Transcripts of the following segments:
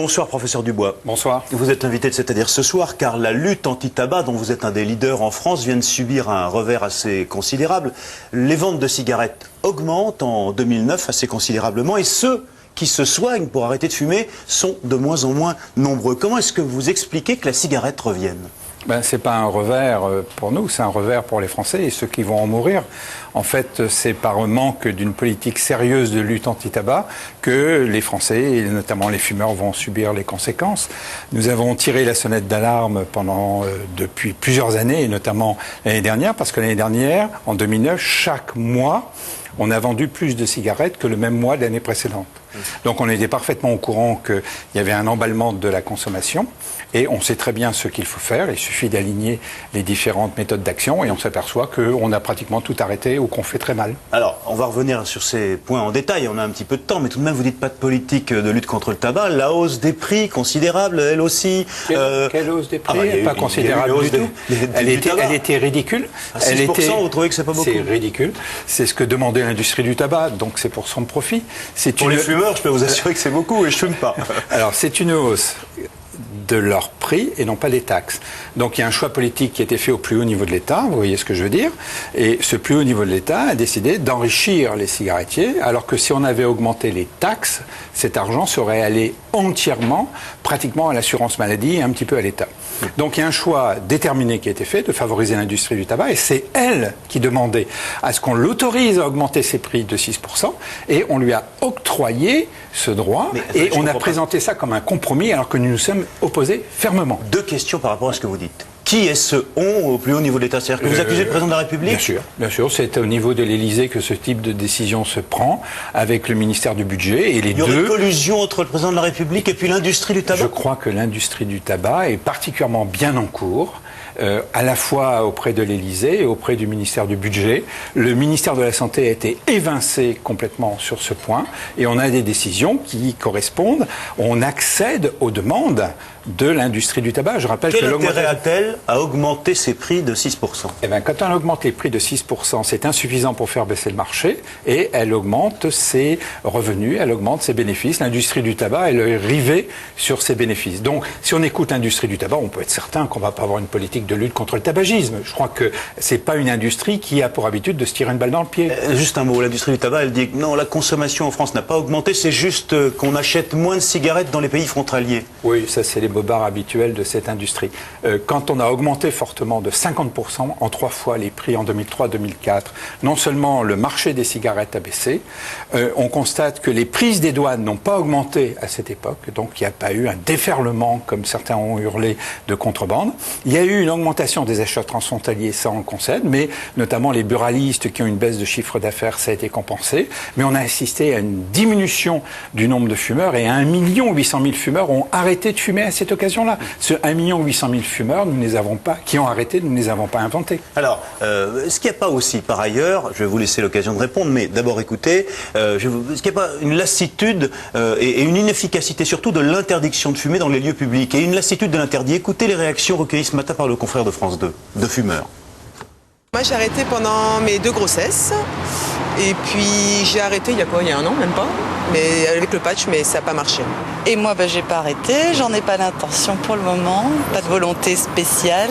Bonsoir professeur Dubois. Bonsoir. Vous êtes l'invité de C'est-à-dire ce soir car la lutte anti-tabac dont vous êtes un des leaders en France vient de subir un revers assez considérable. Les ventes de cigarettes augmentent en 2009 assez considérablement et ceux qui se soignent pour arrêter de fumer sont de moins en moins nombreux. Comment est-ce que vous expliquez que la cigarette revienne ? C'est pas un revers pour nous, c'est un revers pour les Français et ceux qui vont en mourir. En fait, c'est par manque d'une politique sérieuse de lutte anti-tabac que les Français, et notamment les fumeurs, vont subir les conséquences. Nous avons tiré la sonnette d'alarme depuis plusieurs années, et notamment l'année dernière, parce que l'année dernière, en 2009, chaque mois, on a vendu plus de cigarettes que le même mois de l'année précédente. Donc on était parfaitement au courant qu'il y avait un emballement de la consommation et on sait très bien ce qu'il faut faire. Il suffit d'aligner les différentes méthodes d'action et on s'aperçoit qu'on a pratiquement tout arrêté ou qu'on fait très mal. Alors, on va revenir sur ces points en détail, on a un petit peu de temps, mais tout de même vous dites pas de politique de lutte contre le tabac. La hausse des prix considérable, elle aussi. Quelle hausse des prix? Pas considérable du tout. Elle était ridicule. 6%, vous trouvez que c'est pas beaucoup? C'est ridicule. C'est ce que demandait l'industrie du tabac, donc c'est pour son profit. Pour les fumeurs, je peux vous assurer que c'est beaucoup et je fume pas. Alors, c'est une hausse de leur prix et non pas des taxes. Donc il y a un choix politique qui a été fait au plus haut niveau de l'État, vous voyez ce que je veux dire, et ce plus haut niveau de l'État a décidé d'enrichir les cigarettiers, alors que si on avait augmenté les taxes, cet argent serait allé entièrement, pratiquement à l'assurance maladie et un petit peu à l'État. Donc il y a un choix déterminé qui a été fait de favoriser l'industrie du tabac et c'est elle qui demandait à ce qu'on l'autorise à augmenter ses prix de 6% et on lui a octroyé ce droit et on a présenté ça comme un compromis alors que nous nous sommes opposés fermement. Deux questions par rapport à ce que vous dites. Qui est ce on au plus haut niveau de l'État? C'est-à-dire que vous accusez le président de la République? Bien sûr, c'est au niveau de l'Élysée que ce type de décision se prend, avec le ministère du Budget et les deux. Il y aurait une collusion entre le président de la République et puis l'industrie du tabac? Je crois que l'industrie du tabac est particulièrement bien en cours. À la fois auprès de l'Élysée et auprès du ministère du Budget. Le ministère de la Santé a été évincé complètement sur ce point et on a des décisions qui correspondent. On accède aux demandes de l'industrie du tabac. Je rappelle Quel intérêt a-t-elle à augmenter ses prix de 6%? Quand on augmente les prix de 6%, c'est insuffisant pour faire baisser le marché et elle augmente ses revenus, elle augmente ses bénéfices. L'industrie du tabac, elle est rivée sur ses bénéfices. Donc, si on écoute l'industrie du tabac, on peut être certain qu'on va pas avoir une politique de lutte contre le tabagisme. Je crois que c'est pas une industrie qui a pour habitude de se tirer une balle dans le pied. Juste un mot, l'industrie du tabac, elle dit que non, la consommation en France n'a pas augmenté, c'est juste qu'on achète moins de cigarettes dans les pays frontaliers. Oui, ça c'est les bobards habituels de cette industrie. Quand on a augmenté fortement de 50% en 3 fois les prix en 2003-2004, non seulement le marché des cigarettes a baissé, on constate que les prises des douanes n'ont pas augmenté à cette époque, donc il n'y a pas eu un déferlement, comme certains ont hurlé, de contrebande. Il y a eu une augmentation des achats transfrontaliers, ça on le concède, mais notamment les buralistes qui ont une baisse de chiffre d'affaires, ça a été compensé. Mais on a assisté à une diminution du nombre de fumeurs et 1 800 000 fumeurs ont arrêté de fumer à cette occasion-là. Ce 1 800 000 fumeurs, nous ne les avons pas, qui ont arrêté, nous ne les avons pas inventés. Alors, est-ce qu'il n'y a pas aussi, par ailleurs, je vais vous laisser l'occasion de répondre, mais d'abord écoutez, est-ce qu'il n'y a pas une lassitude et une inefficacité surtout de l'interdiction de fumer dans les lieux publics et une lassitude de l'interdit? Écoutez les réactions recueillies ce matin par le confrère de France 2, de fumeurs. Moi j'ai arrêté pendant mes 2 grossesses et puis j'ai arrêté il y a 1 an même pas, mais avec le patch, mais ça n'a pas marché. Et moi j'ai pas arrêté, j'en ai pas l'intention pour le moment, pas de volonté spéciale.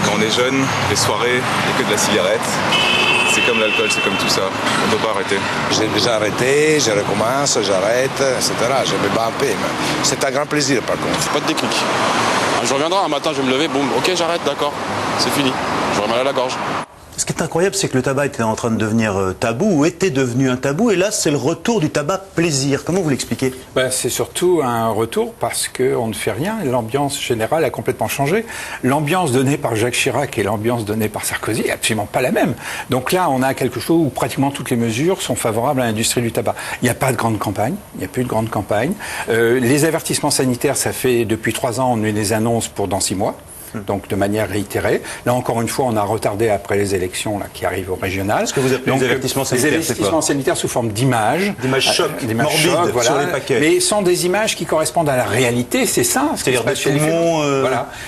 Quand on est jeune, les soirées, il n'y a que de la cigarette. C'est comme l'alcool, c'est comme tout ça, on ne peut pas arrêter. J'ai déjà arrêté, je recommence, j'arrête, etc. Je me bats un peu, mais c'est un grand plaisir par contre. C'est pas de déclic. Je reviendrai un matin, je vais me lever, boum, ok j'arrête, d'accord, c'est fini. J'aurai mal à la gorge. Ce qui est incroyable, c'est que le tabac était en train de devenir tabou, ou était devenu un tabou, et là, c'est le retour du tabac plaisir. Comment vous l'expliquez? C'est surtout un retour parce qu'on ne fait rien, et l'ambiance générale a complètement changé. L'ambiance donnée par Jacques Chirac et l'ambiance donnée par Sarkozy est absolument pas la même. Donc là, on a quelque chose où pratiquement toutes les mesures sont favorables à l'industrie du tabac. Il n'y a pas de grande campagne, il n'y a plus de grande campagne. Les avertissements sanitaires, ça fait depuis 3 ans, on les annonce pour dans 6 mois. donc de manière réitérée. Là, encore une fois, on a retardé après les élections là, qui arrivent au régional. Ce que vous appelez les avertissements sanitaires, les avertissements sanitaires sous forme d'images. D'images chocs, morbides voilà, sur les paquets. mais sans des images qui correspondent à la réalité, c'est ça. C'est-à-dire des poumons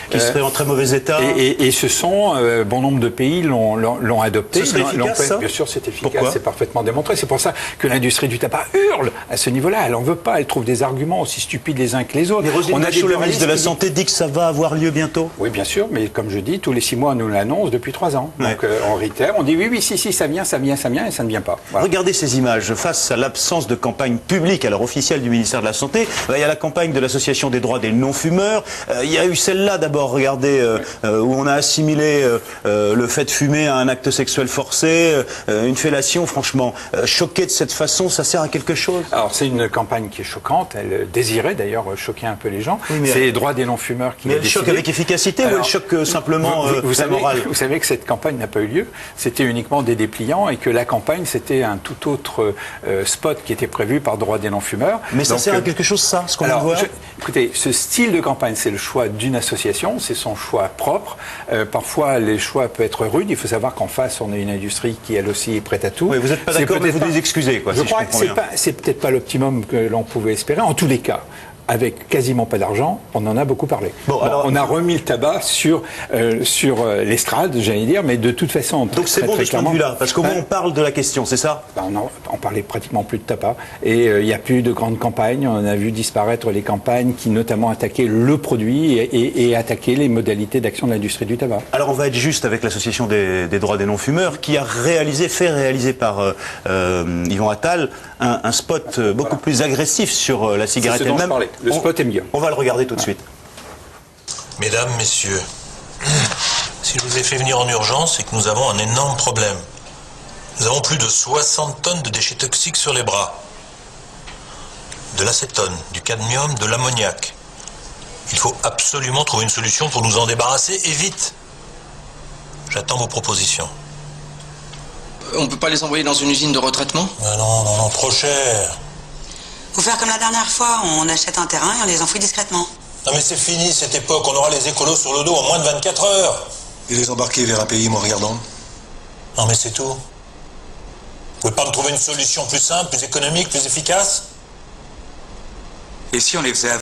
qui seraient en très mauvais état. Et ce sont, bon nombre de pays l'ont adopté. Ce serait efficace, ça ? Bien sûr, c'est efficace, Pourquoi ? c'est parfaitement démontré. C'est pour ça que l'industrie du tabac hurle à ce niveau-là. Elle n'en veut pas, elle trouve des arguments aussi stupides les uns que les autres. Mais Roselyne Bachelot, la ministre de la Santé, dit que ça va avoir lieu bientôt. Oui, bien sûr, mais comme je dis, tous les 6 mois, on nous l'annonce depuis 3 ans. Donc on réitère, on dit oui, si, ça vient, et ça ne vient pas. Voilà. Regardez ces images. Face à l'absence de campagne publique, alors officielle du ministère de la Santé, il y a la campagne de l'Association des droits des non-fumeurs. Il y a eu celle-là d'abord, regardez, où on a assimilé le fait de fumer à un acte sexuel forcé, une fellation. Franchement, choquer de cette façon, ça sert à quelque chose? Alors c'est une campagne qui est choquante, elle désirait d'ailleurs choquer un peu les gens. Oui, c'est les droits des non-fumeurs qui Mais elle choque avec efficacité ou elle choque simplement la morale? Vous savez que cette campagne n'a pas eu lieu, c'était uniquement des dépliants et que la campagne c'était un tout autre spot qui était prévu par droit des non-fumeurs. Mais ça sert à quelque chose ça, ce qu'on vient de voir? Écoutez, ce style de campagne c'est le choix d'une association, c'est son choix propre. Parfois les choix peuvent être rudes, il faut savoir qu'en face on a une industrie qui elle aussi est prête à tout. Oui, vous n'êtes pas d'accord mais vous devez excuser quoi. Je crois que c'est peut-être pas l'optimum que l'on pouvait espérer. En tous les cas, avec quasiment pas d'argent, on en a beaucoup parlé. Alors, on a remis le tabac sur l'estrade, j'allais dire, mais de toute façon... Donc c'est bon de ce point de vue-là, parce qu'au moins on parle de la question, c'est ça? On parlait pratiquement plus de tabac, et il n'y a plus de grandes campagnes. On a vu disparaître les campagnes qui notamment attaquaient le produit et attaquaient les modalités d'action de l'industrie du tabac. Alors on va être juste avec l'Association des droits des non-fumeurs, qui a fait réaliser par Yvon Attal un spot beaucoup plus agressif sur la cigarette elle-même. Le spot est mieux. On va le regarder tout de suite. Mesdames, messieurs, si je vous ai fait venir en urgence, c'est que nous avons un énorme problème. Nous avons plus de 60 tonnes de déchets toxiques sur les bras. De l'acétone, du cadmium, de l'ammoniac. Il faut absolument trouver une solution pour nous en débarrasser, et vite. J'attends vos propositions. On peut pas les envoyer dans une usine de retraitement? Non, trop cher. Faut faire comme la dernière fois, on achète un terrain et on les enfouit discrètement. Non mais c'est fini cette époque, on aura les écolos sur le dos en moins de 24 heures. Et les embarquer vers un pays moins regardant? Non mais c'est tout. Vous pouvez pas me trouver une solution plus simple, plus économique, plus efficace? Et si on les faisait